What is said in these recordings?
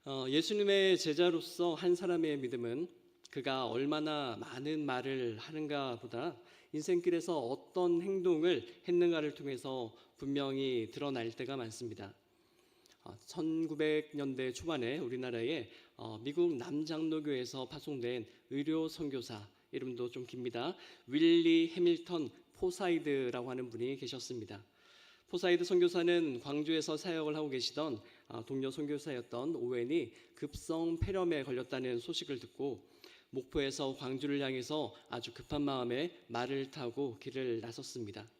예수님의 제자로서 한 사람의 믿음은 그가 얼마나 많은 말을 하는가 보다 인생길에서 어떤 행동을 했는가를 통해서 분명히 드러날 때가 많습니다. 1900년대 초반에 우리나라에 미국 남장로교에서 파송된 의료 선교사, 이름도 좀 깁니다. 윌리 해밀턴 포사이드라고 하는 분이 계셨습니다. 포사이드 선교사는 광주에서 사역을 하고 계시던 동료 선교사였던 오웬이 급성 폐렴에 걸렸다는 소식을 듣고 목포에서 광주를 향해서 아주 급한 마음에 말을 타고 길을 나섰습니다.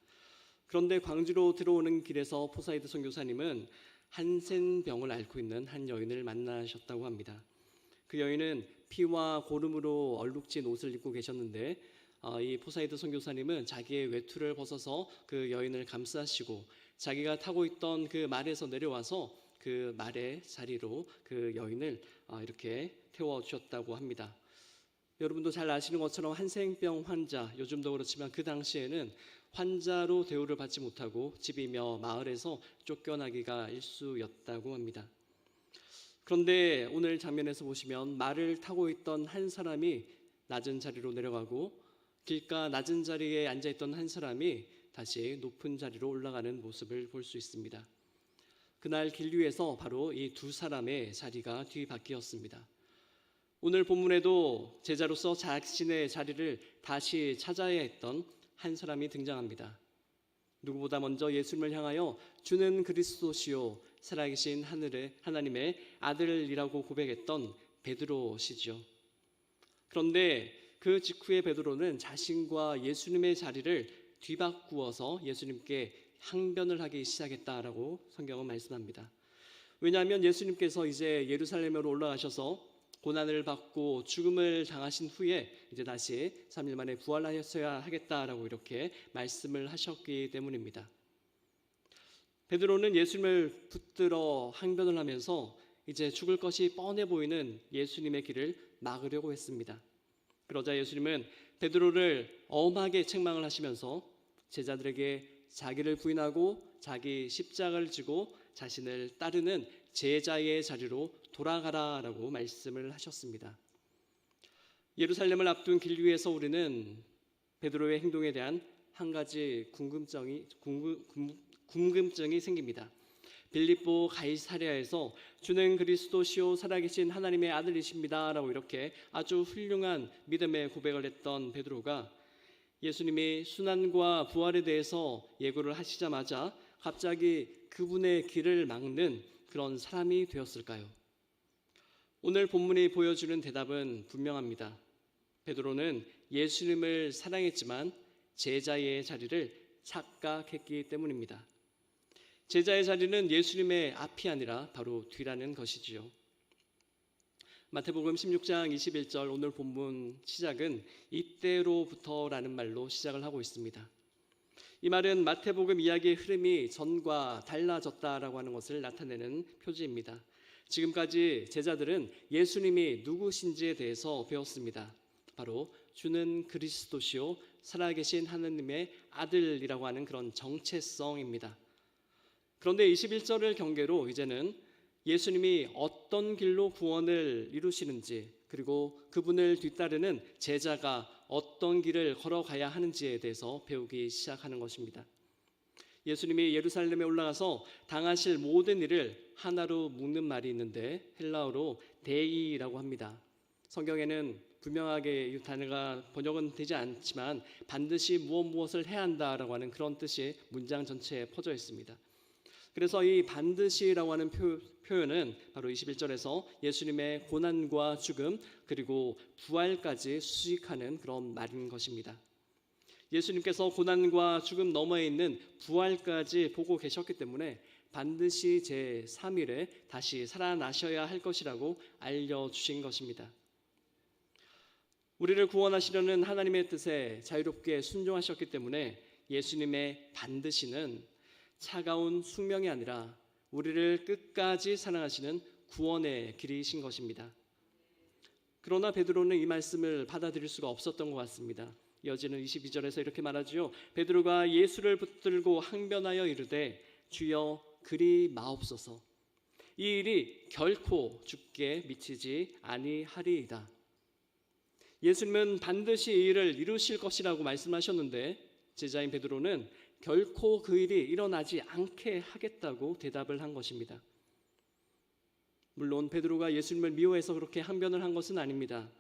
그런데 광주로 들어오는 길에서 포사이드 선교사님은 한센병을 앓고 있는 한 여인을 만나셨다고 합니다. 그 여인은 피와 고름으로 얼룩진 옷을 입고 계셨는데 이 포사이드 선교사님은 자기의 외투를 벗어서 그 여인을 감싸시고 자기가 타고 있던 그 말에서 내려와서 그 말의 자리로 그 여인을 이렇게 태워주셨다고 합니다. 여러분도 잘 아시는 것처럼 한센병 환자, 요즘도 그렇지만 그 당시에는 환자로 대우를 받지 못하고 집이며 마을에서 쫓겨나기가 일쑤였다고 합니다. 그런데 오늘 장면에서 보시면 말을 타고 있던 한 사람이 낮은 자리로 내려가고 길가 낮은 자리에 앉아있던 한 사람이 다시 높은 자리로 올라가는 모습을 볼 수 있습니다. 그날 길 위에서 바로 이 두 사람의 자리가 뒤바뀌었습니다. 오늘 본문에도 제자로서 자신의 자리를 다시 찾아야 했던 한 사람이 등장합니다. 누구보다 먼저 예수님을 향하여 주는 그리스도시요 살아계신 하나님의 아들이라고 고백했던 베드로시죠. 그런데 그 직후에 베드로는 자신과 예수님의 자리를 뒤바꾸어서 예수님께 항변을 하기 시작했다라고 성경은 말씀합니다. 왜냐하면 예수님께서 이제 예루살렘으로 올라가셔서 고난을 받고 죽음을 당하신 후에 이제 다시 3일 만에 부활하셔야 하겠다라고 이렇게 말씀을 하셨기 때문입니다. 베드로는 예수님을 붙들어 항변을 하면서 이제 죽을 것이 뻔해 보이는 예수님의 길을 막으려고 했습니다. 그러자 예수님은 베드로를 엄하게 책망을 하시면서 제자들에게 자기를 부인하고 자기 십자가를 지고 자신을 따르는 제자의 자리로 돌아가라라고 말씀을 하셨습니다. 예루살렘을 앞둔 길 위에서 우리는 베드로의 행동에 대한 한 가지 궁금증이 생깁니다. 빌립보 가이사랴에서 주는 그리스도시요 살아계신 하나님의 아들이십니다 라고 이렇게 아주 훌륭한 믿음의 고백을 했던 베드로가 예수님이 순환과 부활에 대해서 예고를 하시자마자 갑자기 그분의 길을 막는 그런 사람이 되었을까요? 오늘 본문이 보여주는 대답은 분명합니다. 베드로는 예수님을 사랑했지만 제자의 자리를 착각했기 때문입니다. 제자의 자리는 예수님의 앞이 아니라 바로 뒤라는 것이지요. 마태복음 16장 21절 오늘 본문 시작은 이때로부터라는 말로 시작을 하고 있습니다. 이 말은 마태복음 이야기의 흐름이 전과 달라졌다라고 하는 것을 나타내는 표지입니다. 지금까지 제자들은 예수님이 누구신지에 대해서 배웠습니다. 바로 주는 그리스도시요 살아계신 하나님의 아들이라고 하는 그런 정체성입니다. 그런데 21절을 경계로 이제는 예수님이 어떤 길로 구원을 이루시는지 그리고 그분을 뒤따르는 제자가 어떤 길을 걸어가야 하는지에 대해서 배우기 시작하는 것입니다. 예수님이 예루살렘에 올라가서 당하실 모든 일을 하나로 묶는 말이 있는데 헬라어로 데이라고 합니다. 성경에는 분명하게 이 단어가 번역은 되지 않지만 반드시 무엇을 해야 한다라고 하는 그런 뜻이 문장 전체에 퍼져 있습니다. 그래서 이 반드시라고 하는 표현은 바로 21절에서 예수님의 고난과 죽음 그리고 부활까지 수식하는 그런 말인 것입니다. 예수님께서 고난과 죽음 너머에 있는 부활까지 보고 계셨기 때문에 반드시 제3일에 다시 살아나셔야 할 것이라고 알려주신 것입니다. 우리를 구원하시려는 하나님의 뜻에 자유롭게 순종하셨기 때문에 예수님의 반드시는 차가운 숙명이 아니라 우리를 끝까지 사랑하시는 구원의 길이신 것입니다. 그러나 베드로는 이 말씀을 받아들일 수가 없었던 것 같습니다. 이어지는 22절에서 이렇게 말하지요. 베드로가 예수를 붙들고 항변하여 이르되 주여 그리 마옵소서. 이 일이 결코 죽게 미치지 아니하리이다. 예수님은 반드시 이 일을 이루실 것이라고 말씀하셨는데 제자인 베드로는 결코 그 일이 일어나지 않게 하겠다고 대답을 한 것입니다. 물론 베드로가 예수님을 미워해서 그렇게 항변을 한 것은 아닙니다.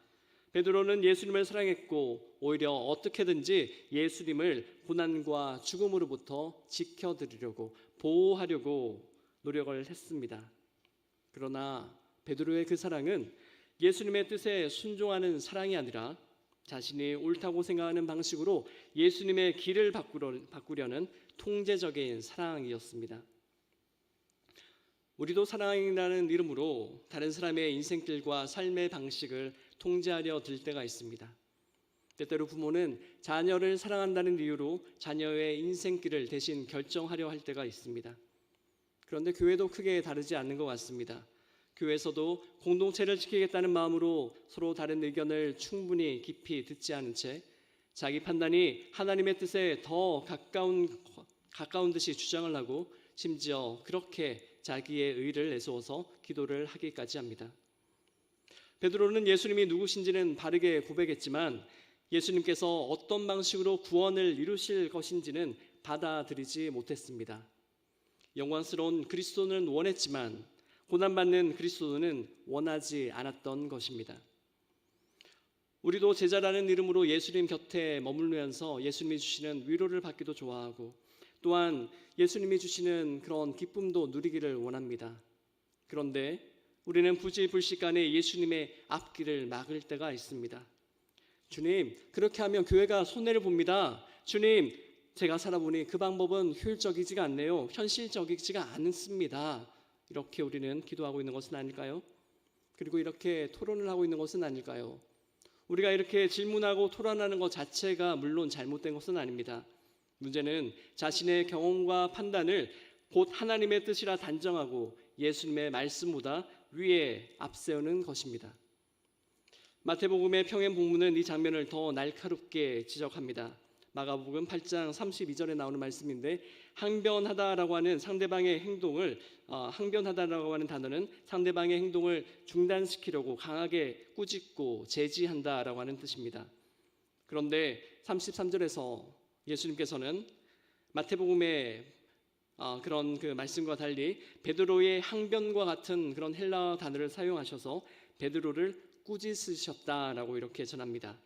베드로는 예수님을 사랑했고 오히려 어떻게든지 예수님을 고난과 죽음으로부터 지켜드리려고 보호하려고 노력을 했습니다. 그러나 베드로의 그 사랑은 예수님의 뜻에 순종하는 사랑이 아니라 자신이 옳다고 생각하는 방식으로 예수님의 길을 바꾸려는 통제적인 사랑이었습니다. 우리도 사랑이라는 이름으로 다른 사람의 인생길과 삶의 방식을 통제하려 들 때가 있습니다. 때때로 부모는 자녀를 사랑한다는 이유로 자녀의 인생길을 대신 결정하려 할 때가 있습니다. 그런데 교회도 크게 다르지 않는 것 같습니다. 교회에서도 공동체를 지키겠다는 마음으로 서로 다른 의견을 충분히 깊이 듣지 않은 채 자기 판단이 하나님의 뜻에 더 가까운 듯이 주장을 하고 심지어 그렇게 자기의 의를 내세워서 기도를 하기까지 합니다. 베드로는 예수님이 누구신지는 바르게 고백했지만 예수님께서 어떤 방식으로 구원을 이루실 것인지는 받아들이지 못했습니다. 영광스러운 그리스도는 원했지만 고난받는 그리스도는 원하지 않았던 것입니다. 우리도 제자라는 이름으로 예수님 곁에 머물면서 예수님이 주시는 위로를 받기도 좋아하고 또한 예수님이 주시는 그런 기쁨도 누리기를 원합니다. 그런데 우리는 부지불식간에 예수님의 앞길을 막을 때가 있습니다. 주님, 그렇게 하면 교회가 손해를 봅니다. 주님, 제가 살아보니 그 방법은 효율적이지가 않네요. 현실적이지가 않습니다. 이렇게 우리는 기도하고 있는 것은 아닐까요? 그리고 이렇게 토론을 하고 있는 것은 아닐까요? 우리가 이렇게 질문하고 토론하는 것 자체가 물론 잘못된 것은 아닙니다. 문제는 자신의 경험과 판단을 곧 하나님의 뜻이라 단정하고 예수님의 말씀보다 위에 앞세우는 것입니다. 마태복음의 평행 본문은 이 장면을 더 날카롭게 지적합니다. 마가복음 8장 32절에 나오는 말씀인데 항변하다라고 하는 항변하다라고 하는 단어는 상대방의 행동을 중단시키려고 강하게 꾸짖고 제지한다라고 하는 뜻입니다. 그런데 33절에서 예수님께서는 마태복음의 그런 그 말씀과 달리 베드로의 항변과 같은 그런 헬라어 단어를 사용하셔서 베드로를 꾸짖으셨다라고 이렇게 전합니다.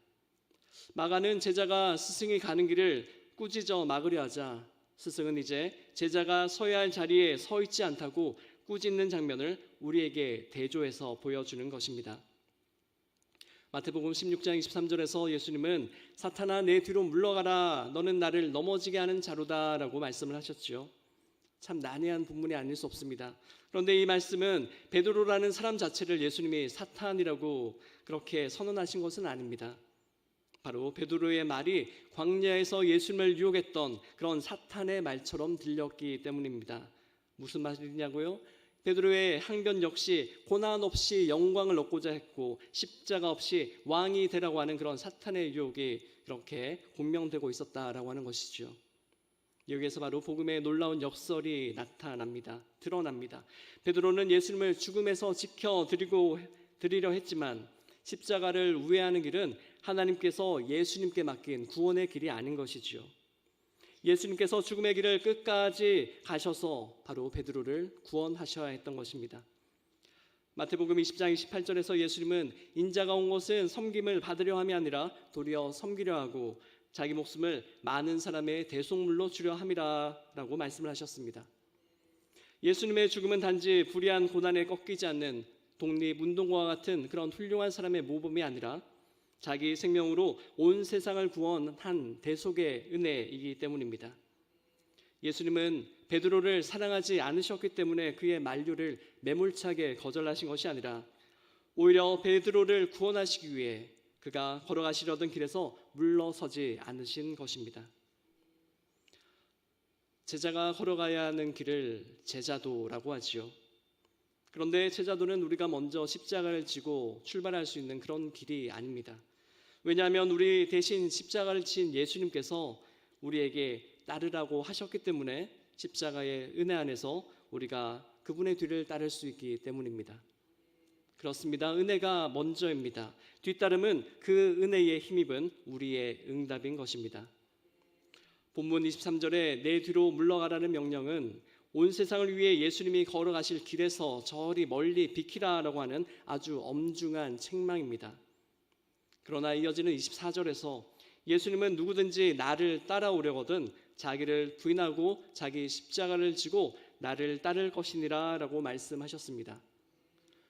마가는 제자가 스승이 가는 길을 꾸짖어 막으려 하자 스승은 이제 제자가 서야 할 자리에 서 있지 않다고 꾸짖는 장면을 우리에게 대조해서 보여주는 것입니다. 마태복음 16장 23절에서 예수님은 사탄아 내 뒤로 물러가라 너는 나를 넘어지게 하는 자로다 라고 말씀을 하셨지요. 참 난해한 본문이 아닐 수 없습니다. 그런데 이 말씀은 베드로라는 사람 자체를 예수님이 사탄이라고 그렇게 선언하신 것은 아닙니다. 바로 베드로의 말이 광야에서 예수님을 유혹했던 그런 사탄의 말처럼 들렸기 때문입니다. 무슨 말이냐고요? 베드로의 항변 역시 고난 없이 영광을 얻고자 했고 십자가 없이 왕이 되라고 하는 그런 사탄의 유혹이 그렇게 공명되고 있었다라고 하는 것이죠. 여기에서 바로 복음의 놀라운 역설이 드러납니다. 베드로는 예수님을 죽음에서 지켜드리려 했지만 십자가를 우회하는 길은 하나님께서 예수님께 맡긴 구원의 길이 아닌 것이지요. 예수님께서 죽음의 길을 끝까지 가셔서 바로 베드로를 구원하셔야 했던 것입니다. 마태복음 20장 28절에서 예수님은 인자가 온 것은 섬김을 받으려 함이 아니라 도리어 섬기려 하고 자기 목숨을 많은 사람의 대속물로 주려 함이라라고 말씀을 하셨습니다. 예수님의 죽음은 단지 불의한 고난에 꺾이지 않는 독립운동가와 같은 그런 훌륭한 사람의 모범이 아니라 자기 생명으로 온 세상을 구원한 대속의 은혜이기 때문입니다. 예수님은 베드로를 사랑하지 않으셨기 때문에 그의 만류를 매몰차게 거절하신 것이 아니라 오히려 베드로를 구원하시기 위해 그가 걸어가시려던 길에서 물러서지 않으신 것입니다. 제자가 걸어가야 하는 길을 제자도라고 하지요. 그런데 제자도는 우리가 먼저 십자가를 지고 출발할 수 있는 그런 길이 아닙니다. 왜냐하면 우리 대신 십자가를 진 예수님께서 우리에게 따르라고 하셨기 때문에 십자가의 은혜 안에서 우리가 그분의 뒤를 따를 수 있기 때문입니다. 그렇습니다. 은혜가 먼저입니다. 뒤따름은 그 은혜에 힘입은 우리의 응답인 것입니다. 본문 23절에 내 뒤로 물러가라는 명령은 온 세상을 위해 예수님이 걸어가실 길에서 저리 멀리 비키라라고 하는 아주 엄중한 책망입니다. 그러나 이어지는 24절에서 예수님은 누구든지 나를 따라오려거든 자기를 부인하고 자기 십자가를 지고 나를 따를 것이니라 라고 말씀하셨습니다.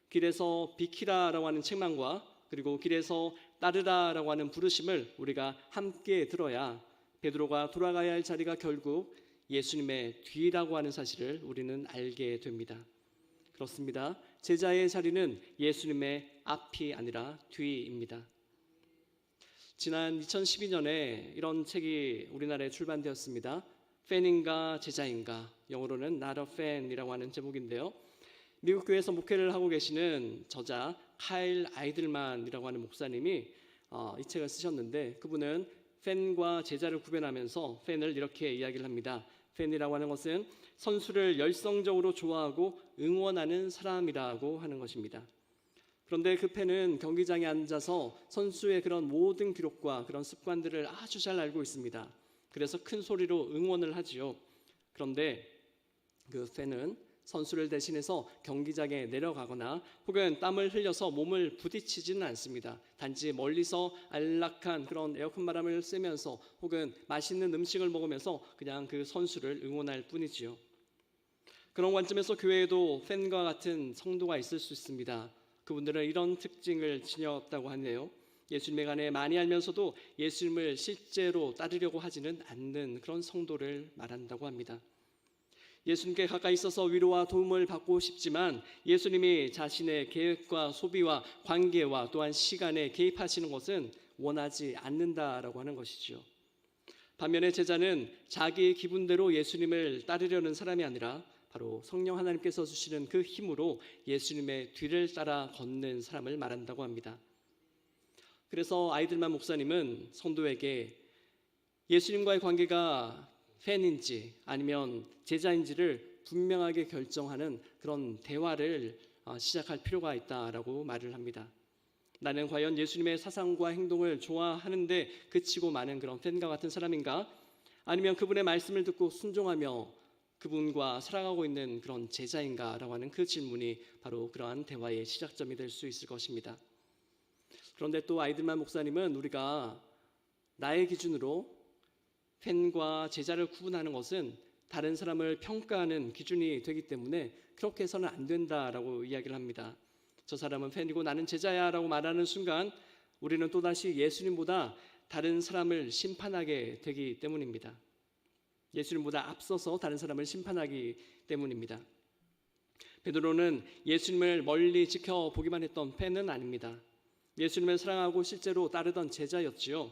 길에서 비키라라고 하는 책망과 그리고 길에서 따르라라고 하는 부르심을 우리가 함께 들어야 베드로가 돌아가야 할 자리가 결국 예수님의 뒤라고 하는 사실을 우리는 알게 됩니다. 그렇습니다. 제자의 자리는 예수님의 앞이 아니라 뒤입니다. 지난 2012년에 이런 책이 우리나라에 출간되었습니다. 팬인가 제자인가, 영어로는 Not a Fan이라고 하는 제목인데요. 미국 교회에서 목회를 하고 계시는 저자 카일 아이들만이라고 하는 목사님이 이 책을 쓰셨는데, 그분은 팬과 제자를 구별하면서 팬을 이렇게 이야기를 합니다. 팬이라고 하는 것은 선수를 열성적으로 좋아하고 응원하는 사람이라고 하는 것입니다. 그런데 그 팬은 경기장에 앉아서 선수의 그런 모든 기록과 그런 습관들을 아주 잘 알고 있습니다. 그래서 큰 소리로 응원을 하지요. 그런데 그 팬은 선수를 대신해서 경기장에 내려가거나 혹은 땀을 흘려서 몸을 부딪히지는 않습니다. 단지 멀리서 안락한 그런 에어컨 바람을 쐬면서 혹은 맛있는 음식을 먹으면서 그냥 그 선수를 응원할 뿐이지요. 그런 관점에서 교회에도 팬과 같은 성도가 있을 수 있습니다. 그분들은 이런 특징을 지녔다고 하네요. 예수님에 관해 많이 알면서도 예수님을 실제로 따르려고 하지는 않는 그런 성도를 말한다고 합니다. 예수님께 가까이 있어서 위로와 도움을 받고 싶지만 예수님이 자신의 계획과 소비와 관계와 또한 시간에 개입하시는 것은 원하지 않는다라고 하는 것이지요. 반면에 제자는 자기 기분대로 예수님을 따르려는 사람이 아니라 바로 성령 하나님께서 주시는 그 힘으로 예수님의 뒤를 따라 걷는 사람을 말한다고 합니다. 그래서 아이들만 목사님은 성도에게 예수님과의 관계가 팬인지 아니면 제자인지를 분명하게 결정하는 그런 대화를 시작할 필요가 있다라고 말을 합니다. 나는 과연 예수님의 사상과 행동을 좋아하는데 그치고 마는 그런 팬과 같은 사람인가? 아니면 그분의 말씀을 듣고 순종하며 그분과 살아가고 있는 그런 제자인가라고 하는 그 질문이 바로 그러한 대화의 시작점이 될 수 있을 것입니다. 그런데 또 아이들만 목사님은 우리가 나의 기준으로 팬과 제자를 구분하는 것은 다른 사람을 평가하는 기준이 되기 때문에 그렇게 해서는 안 된다라고 이야기를 합니다. 저 사람은 팬이고 나는 제자야 라고 말하는 순간 우리는 또다시 예수님보다 다른 사람을 심판하게 되기 때문입니다. 예수님보다 앞서서 다른 사람을 심판하기 때문입니다. 베드로는 예수님을 멀리 지켜보기만 했던 팬은 아닙니다. 예수님을 사랑하고 실제로 따르던 제자였지요.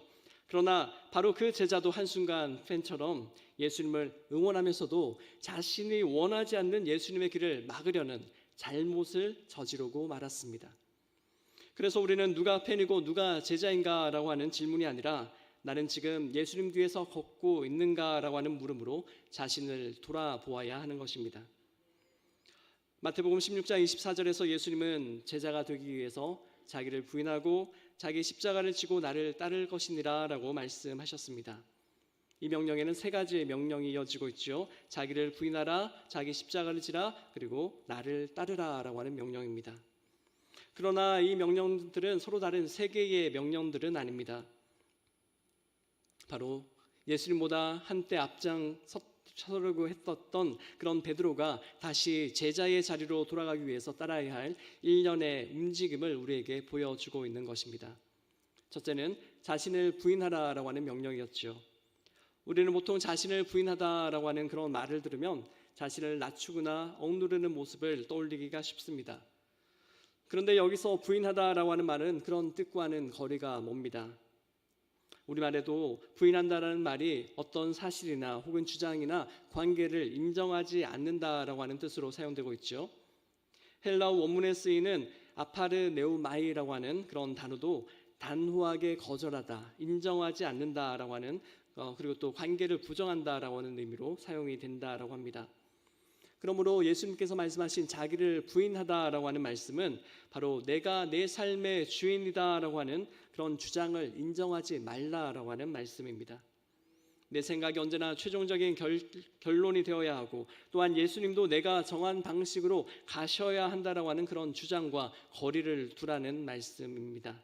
그러나 바로 그 제자도 한순간 팬처럼 예수님을 응원하면서도 자신이 원하지 않는 예수님의 길을 막으려는 잘못을 저지르고 말았습니다. 그래서 우리는 누가 팬이고 누가 제자인가라고 하는 질문이 아니라 나는 지금 예수님 뒤에서 걷고 있는가라고 하는 물음으로 자신을 돌아보아야 하는 것입니다. 마태복음 16장 24절에서 예수님은 제자가 되기 위해서 자기를 부인하고 자기 십자가를 지고 나를 따를 것이니라 라고 말씀하셨습니다. 이 명령에는 세 가지의 명령이 이어지고 있죠. 자기를 부인하라, 자기 십자가를 지라, 그리고 나를 따르라 라고 하는 명령입니다. 그러나 이 명령들은 서로 다른 세 개의 명령들은 아닙니다. 바로 예수님보다 한때 앞장서려고 했었던 그런 베드로가 다시 제자의 자리로 돌아가기 위해서 따라야 할 일련의 움직임을 우리에게 보여주고 있는 것입니다. 첫째는 자신을 부인하라라고 하는 명령이었죠. 우리는 보통 자신을 부인하다라고 하는 그런 말을 들으면 자신을 낮추거나 억누르는 모습을 떠올리기가 쉽습니다. 그런데 여기서 부인하다라고 하는 말은 그런 뜻과는 거리가 멉니다. 우리말에도 부인한다라는 말이 어떤 사실이나 혹은 주장이나 관계를 인정하지 않는다라고 하는 뜻으로 사용되고 있죠. 헬라어 원문에 쓰이는 아파르네우마이라고 하는 그런 단어도 단호하게 거절하다, 인정하지 않는다라고 하는 그리고 또 관계를 부정한다라고 하는 의미로 사용이 된다라고 합니다. 그러므로 예수님께서 말씀하신 자기를 부인하다라고 하는 말씀은 바로 내가 내 삶의 주인이다라고 하는 그런 주장을 인정하지 말라라고 하는 말씀입니다. 내 생각이 언제나 최종적인 결론이 되어야 하고, 또한 예수님도 내가 정한 방식으로 가셔야 한다라고 하는 그런 주장과 거리를 두라는 말씀입니다.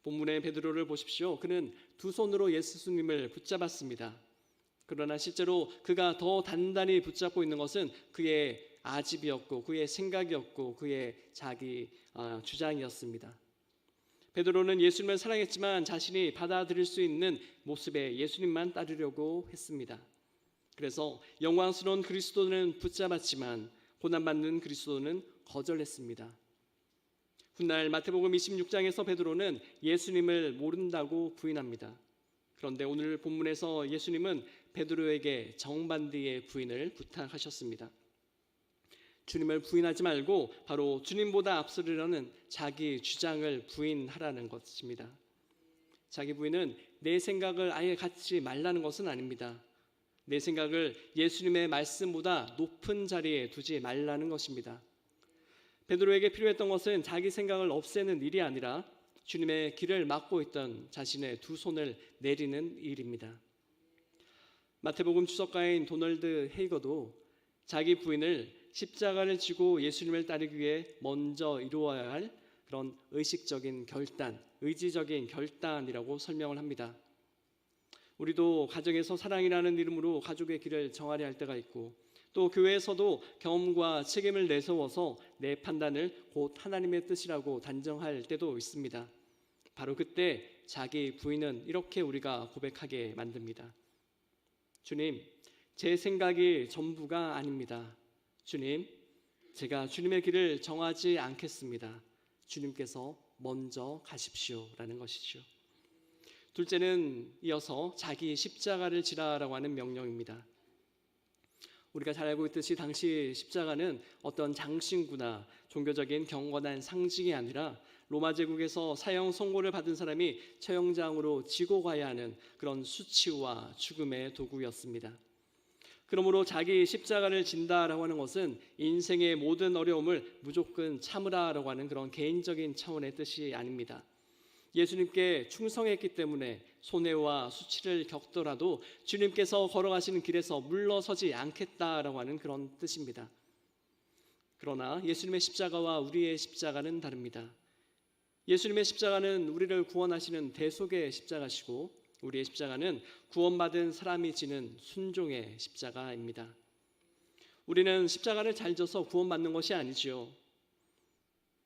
본문의 베드로를 보십시오. 그는 두 손으로 예수님을 붙잡았습니다. 그러나 실제로 그가 더 단단히 붙잡고 있는 것은 그의 아집이었고 그의 생각이었고 그의 자기 주장이었습니다. 베드로는 예수님을 사랑했지만 자신이 받아들일 수 있는 모습의 예수님만 따르려고 했습니다. 그래서 영광스러운 그리스도는 붙잡았지만 고난받는 그리스도는 거절했습니다. 훗날 마태복음 26장에서 베드로는 예수님을 모른다고 부인합니다. 그런데 오늘 본문에서 예수님은 베드로에게 정반대의 부인을 부탁하셨습니다. 주님을 부인하지 말고 바로 주님보다 앞서려는 자기 주장을 부인하라는 것입니다. 자기 부인은 내 생각을 아예 갖지 말라는 것은 아닙니다. 내 생각을 예수님의 말씀보다 높은 자리에 두지 말라는 것입니다. 베드로에게 필요했던 것은 자기 생각을 없애는 일이 아니라 주님의 길을 막고 있던 자신의 두 손을 내리는 일입니다. 마태복음 주석가인 도널드 헤이거도 자기 부인을 십자가를 지고 예수님을 따르기 위해 먼저 이루어야 할 그런 의식적인 결단, 의지적인 결단이라고 설명을 합니다. 우리도 가정에서 사랑이라는 이름으로 가족의 길을 정하려 할 때가 있고, 또 교회에서도 경험과 책임을 내세워서 내 판단을 곧 하나님의 뜻이라고 단정할 때도 있습니다. 바로 그때 자기 부인은 이렇게 우리가 고백하게 만듭니다. 주님, 제 생각이 전부가 아닙니다. 주님, 제가 주님의 길을 정하지 않겠습니다. 주님께서 먼저 가십시오 라는 것이죠. 둘째는 이어서 자기 십자가를 지라라고 하는 명령입니다. 우리가 잘 알고 있듯이 당시 십자가는 어떤 장신구나 종교적인 경건한 상징이 아니라 로마 제국에서 사형 선고를 받은 사람이 처형장으로 지고 가야 하는 그런 수치와 죽음의 도구였습니다. 그러므로 자기 십자가를 진다라고 하는 것은 인생의 모든 어려움을 무조건 참으라라고 하는 그런 개인적인 차원의 뜻이 아닙니다. 예수님께 충성했기 때문에 손해와 수치를 겪더라도 주님께서 걸어가시는 길에서 물러서지 않겠다라고 하는 그런 뜻입니다. 그러나 예수님의 십자가와 우리의 십자가는 다릅니다. 예수님의 십자가는 우리를 구원하시는 대속의 십자가시고, 우리의 십자가는 구원받은 사람이 지는 순종의 십자가입니다. 우리는 십자가를 잘 져서 구원받는 것이 아니지요.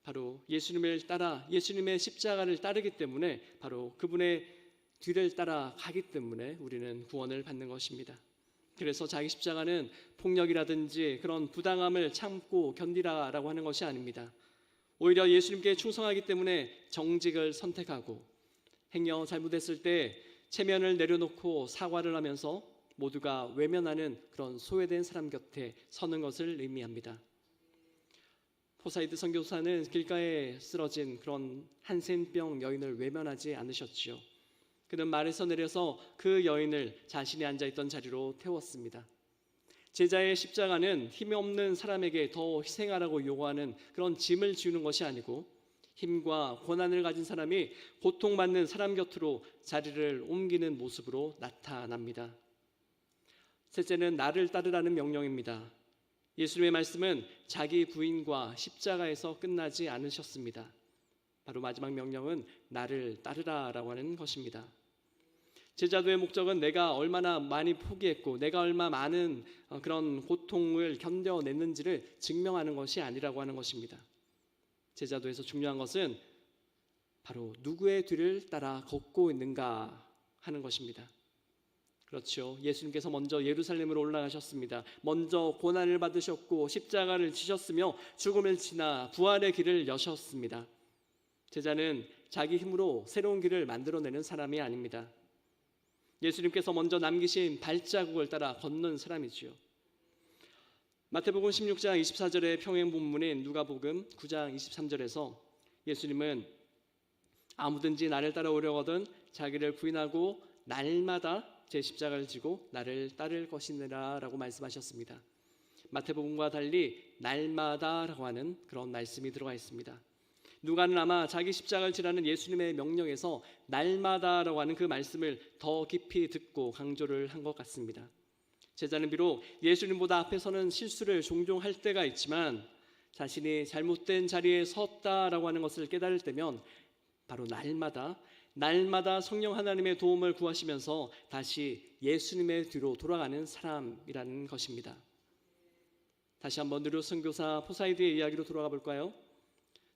바로 예수님을 따라 예수님의 십자가를 따르기 때문에, 바로 그분의 뒤를 따라 가기 때문에 우리는 구원을 받는 것입니다. 그래서 자기 십자가는 폭력이라든지 그런 부당함을 참고 견디라라고 하는 것이 아닙니다. 오히려 예수님께 충성하기 때문에 정직을 선택하고, 행여 잘못했을 때 체면을 내려놓고 사과를 하면서 모두가 외면하는 그런 소외된 사람 곁에 서는 것을 의미합니다. 포사이드 선교사는 길가에 쓰러진 그런 한센병 여인을 외면하지 않으셨지요. 그는 말에서 내려서 그 여인을 자신이 앉아있던 자리로 태웠습니다. 제자의 십자가는 힘이 없는 사람에게 더 희생하라고 요구하는 그런 짐을 지우는 것이 아니고, 힘과 권한을 가진 사람이 고통받는 사람 곁으로 자리를 옮기는 모습으로 나타납니다. 셋째는 나를 따르라는 명령입니다. 예수님의 말씀은 자기 부인과 십자가에서 끝나지 않으셨습니다. 바로 마지막 명령은 나를 따르라라고 하는 것입니다. 제자도의 목적은 내가 얼마나 많이 포기했고 내가 얼마나 많은 그런 고통을 견뎌냈는지를 증명하는 것이 아니라고 하는 것입니다. 제자도에서 중요한 것은 바로 누구의 뒤를 따라 걷고 있는가 하는 것입니다. 그렇죠. 예수님께서 먼저 예루살렘으로 올라가셨습니다. 먼저 고난을 받으셨고 십자가를 지셨으며 죽음을 지나 부활의 길을 여셨습니다. 제자는 자기 힘으로 새로운 길을 만들어내는 사람이 아닙니다. 예수님께서 먼저 남기신 발자국을 따라 걷는 사람이지요. 마태복음 16장 24절의 평행 본문인 누가복음 9장 23절에서 예수님은 아무든지 나를 따라오려거든 자기를 부인하고 날마다 제 십자가를 지고 나를 따를 것이니라 라고 말씀하셨습니다. 마태복음과 달리 날마다라고 하는 그런 말씀이 들어가 있습니다. 누가는 아마 자기 십자가를 지라는 예수님의 명령에서 날마다라고 하는 그 말씀을 더 깊이 듣고 강조를 한 것 같습니다. 제자는 비록 예수님보다 앞에서는 실수를 종종 할 때가 있지만 자신이 잘못된 자리에 섰다라고 하는 것을 깨달을 때면 바로 날마다 성령 하나님의 도움을 구하시면서 다시 예수님의 뒤로 돌아가는 사람이라는 것입니다. 다시 한번 누르 선교사 포사이드의 이야기로 돌아가 볼까요?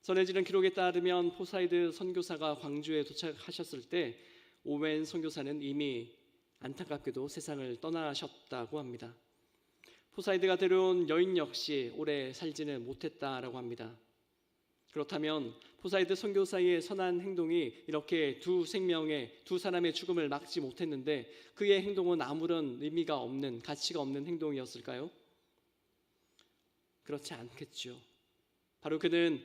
전해지는 기록에 따르면 포사이드 선교사가 광주에 도착하셨을 때 오웬 선교사는 이미 안타깝게도 세상을 떠나셨다고 합니다. 포사이드가 데려온 여인 역시 오래 살지는 못했다라고 합니다. 그렇다면 포사이드 선교사의 선한 행동이 이렇게 두 사람의 죽음을 막지 못했는데 그의 행동은 아무런 의미가 없는, 가치가 없는 행동이었을까요? 그렇지 않겠죠. 바로 그는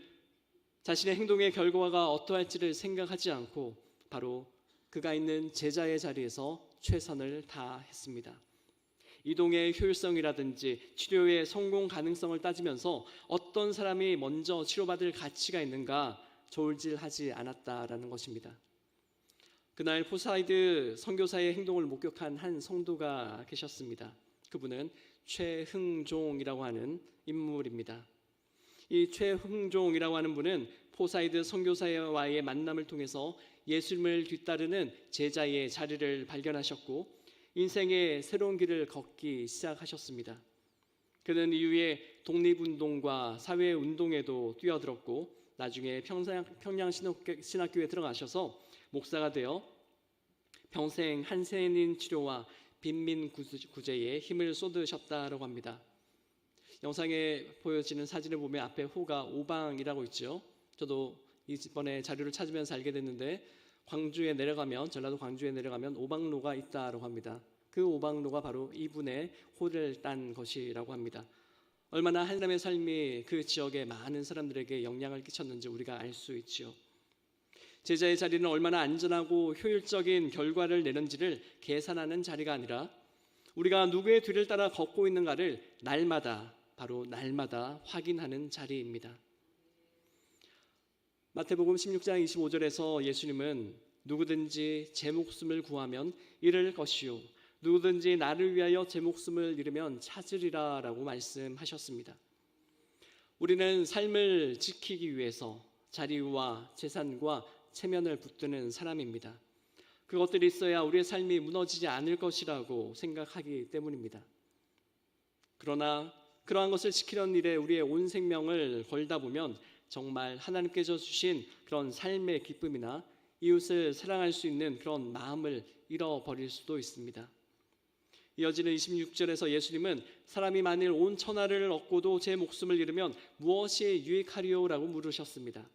자신의 행동의 결과가 어떠할지를 생각하지 않고 바로 그가 있는 제자의 자리에서 최선을 다했습니다. 이동의 효율성이라든지 치료의 성공 가능성을 따지면서 어떤 사람이 먼저 치료받을 가치가 있는가 저울질하지 않았다라는 것입니다. 그날 포사이드 선교사의 행동을 목격한 한 성도가 계셨습니다. 그분은 최흥종이라고 하는 인물입니다. 이 최흥종이라고 하는 분은 포사이드 선교사와의 만남을 통해서 예수님을 뒤따르는 제자의 자리를 발견하셨고 인생의 새로운 길을 걷기 시작하셨습니다. 그는 이후에 독립운동과 사회운동에도 뛰어들었고 나중에 평양신학교에 들어가셔서 목사가 되어 평생 한센인 치료와 빈민구제에 힘을 쏟으셨다고 합니다. 영상에 보여지는 사진을 보면 앞에 호가 오방이라고 있죠. 저도 이번에 자료를 찾으면서 알게 됐는데 전라도 광주에 내려가면 오방로가 있다고 합니다. 그 오방로가 바로 이분의 호를 딴 것이라고 합니다. 얼마나 하나님의 삶이 그 지역의 많은 사람들에게 영향을 끼쳤는지 우리가 알 수 있지요. 제자의 자리는 얼마나 안전하고 효율적인 결과를 내는지를 계산하는 자리가 아니라 우리가 누구의 뒤를 따라 걷고 있는가를 날마다 확인하는 자리입니다. 마태복음 16장 25절에서 예수님은 누구든지 제 목숨을 구하면 잃을 것이요 누구든지 나를 위하여 제 목숨을 잃으면 찾으리라 라고 말씀하셨습니다. 우리는 삶을 지키기 위해서 자리와 재산과 체면을 붙드는 사람입니다. 그것들이 있어야 우리의 삶이 무너지지 않을 것이라고 생각하기 때문입니다. 그러나 그러한 것을 지키려는 일에 우리의 온 생명을 걸다 보면 정말 하나님께서 주신 그런 삶의 기쁨이나 이웃을 사랑할 수 있는 그런 마음을 잃어버릴 수도 있습니다. 이어지는 26절에서 예수님은 사람이 만일 온 천하를 얻고도 제 목숨을 잃으면 무엇이 유익하리요? 라고 물으셨습니다.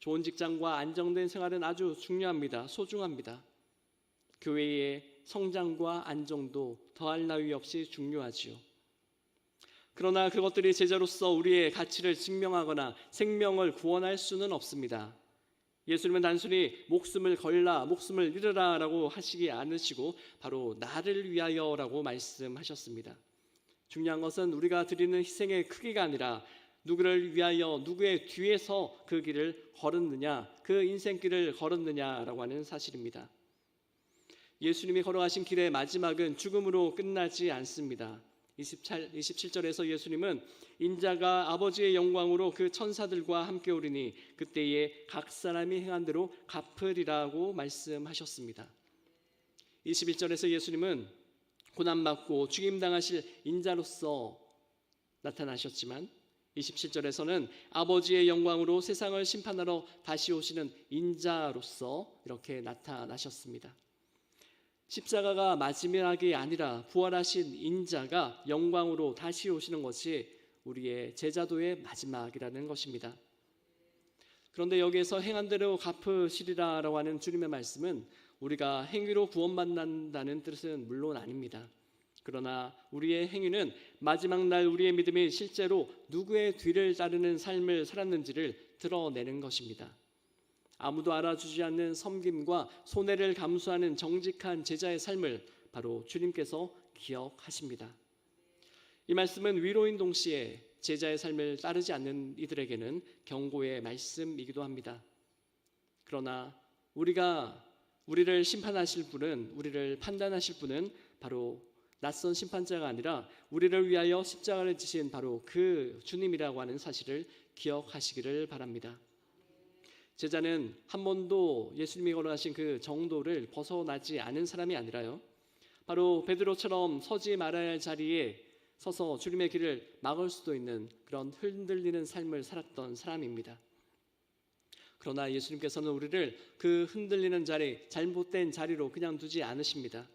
좋은 직장과 안정된 생활은 아주 중요합니다. 소중합니다. 교회의 성장과 안정도 더할 나위 없이 중요하지요. 그러나 그것들이 제자로서 우리의 가치를 증명하거나 생명을 구원할 수는 없습니다. 예수님은 단순히 목숨을 걸라, 목숨을 잃으라 라고 하시지 않으시고 바로 나를 위하여 라고 말씀하셨습니다. 중요한 것은 우리가 드리는 희생의 크기가 아니라 누구를 위하여 누구의 뒤에서 그 길을 걸었느냐, 그 인생길을 걸었느냐라고 하는 사실입니다. 예수님이 걸어가신 길의 마지막은 죽음으로 끝나지 않습니다. 27절에서 예수님은 인자가 아버지의 영광으로 그 천사들과 함께 오리니 그때에 각 사람이 행한 대로 갚으리라고 말씀하셨습니다. 21절에서 예수님은 고난받고 죽임당하실 인자로서 나타나셨지만 27절에서는 아버지의 영광으로 세상을 심판하러 다시 오시는 인자로서 이렇게 나타나셨습니다. 십자가가 마지막이 아니라 부활하신 인자가 영광으로 다시 오시는 것이 우리의 제자도의 마지막이라는 것입니다. 그런데 여기에서 행한 대로 갚으시리라라고 하는 주님의 말씀은 우리가 행위로 구원받는다는 뜻은 물론 아닙니다. 그러나 우리의 행위는 마지막 날 우리의 믿음이 실제로 누구의 뒤를 따르는 삶을 살았는지를 드러내는 것입니다. 아무도 알아주지 않는 섬김과 손해를 감수하는 정직한 제자의 삶을 바로 주님께서 기억하십니다. 이 말씀은 위로인 동시에 제자의 삶을 따르지 않는 이들에게는 경고의 말씀이기도 합니다. 그러나 우리를 심판하실 분은, 우리를 판단하실 분은 바로 낯선 심판자가 아니라 우리를 위하여 십자가를 지신 바로 그 주님이라고 하는 사실을 기억하시기를 바랍니다. 제자는 한 번도 예수님이 걸어가신 그 정도를 벗어나지 않은 사람이 아니라요, 바로 베드로처럼 서지 말아야 할 자리에 서서 주님의 길을 막을 수도 있는 그런 흔들리는 삶을 살았던 사람입니다. 그러나 예수님께서는 우리를 그 흔들리는 자리, 잘못된 자리로 그냥 두지 않으십니다.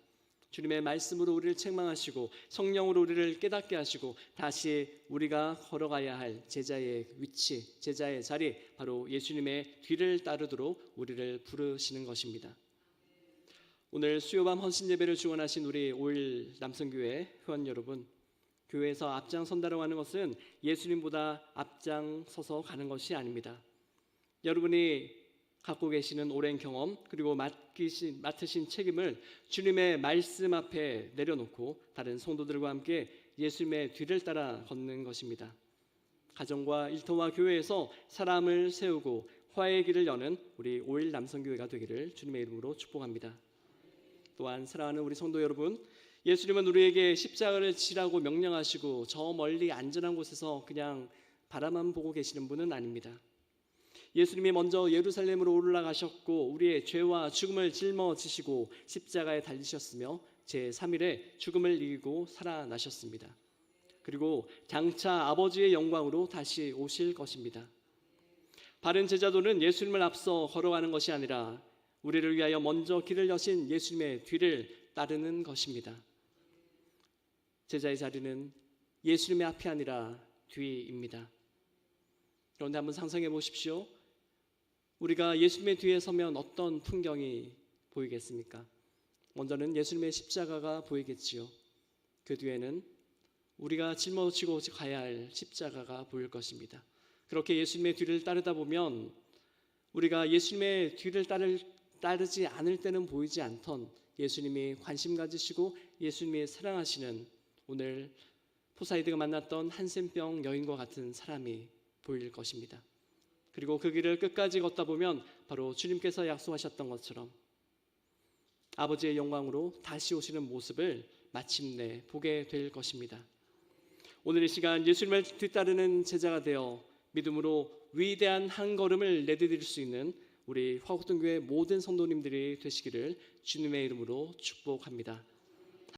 주님의 말씀으로 우리를 책망하시고 성령으로 우리를 깨닫게 하시고 다시 우리가 걸어가야 할 제자의 위치, 제자의 자리, 바로 예수님의 뒤를 따르도록 우리를 부르시는 것입니다. 오늘 수요밤 헌신 예배를 주관하신 우리 5일 남성교회 회원 여러분, 교회에서 앞장선다라고 하는 것은 예수님보다 앞장서서 가는 것이 아닙니다. 여러분이 갖고 계시는 오랜 경험 그리고 맡으신 책임을 주님의 말씀 앞에 내려놓고 다른 성도들과 함께 예수님의 뒤를 따라 걷는 것입니다. 가정과 일터와 교회에서 사람을 세우고 화해의 길을 여는 우리 5일 남성교회가 되기를 주님의 이름으로 축복합니다. 또한 사랑하는 우리 성도 여러분, 예수님은 우리에게 십자가를 지라고 명령하시고 저 멀리 안전한 곳에서 그냥 바라만 보고 계시는 분은 아닙니다. 예수님이 먼저 예루살렘으로 올라가셨고 우리의 죄와 죽음을 짊어지시고 십자가에 달리셨으며 제3일에 죽음을 이기고 살아나셨습니다. 그리고 장차 아버지의 영광으로 다시 오실 것입니다. 바른 제자도는 예수님을 앞서 걸어가는 것이 아니라 우리를 위하여 먼저 길을 여신 예수님의 뒤를 따르는 것입니다. 제자의 자리는 예수님의 앞이 아니라 뒤입니다. 그런데 한번 상상해 보십시오. 우리가 예수님의 뒤에 서면 어떤 풍경이 보이겠습니까? 먼저는 예수님의 십자가가 보이겠지요. 그 뒤에는 우리가 짊어지고 가야 할 십자가가 보일 것입니다. 그렇게 예수님의 뒤를 따르다 보면 우리가 예수님의 뒤를 따르지 않을 때는 보이지 않던 예수님이 관심 가지시고 예수님이 사랑하시는 오늘 포사이드가 만났던 한센병 여인과 같은 사람이 보일 것입니다. 그리고 그 길을 끝까지 걷다 보면 바로 주님께서 약속하셨던 것처럼 아버지의 영광으로 다시 오시는 모습을 마침내 보게 될 것입니다. 오늘 이 시간 예수님을 뒤따르는 제자가 되어 믿음으로 위대한 한 걸음을 내디딜 수 있는 우리 화곡동교회 모든 성도님들이 되시기를 주님의 이름으로 축복합니다.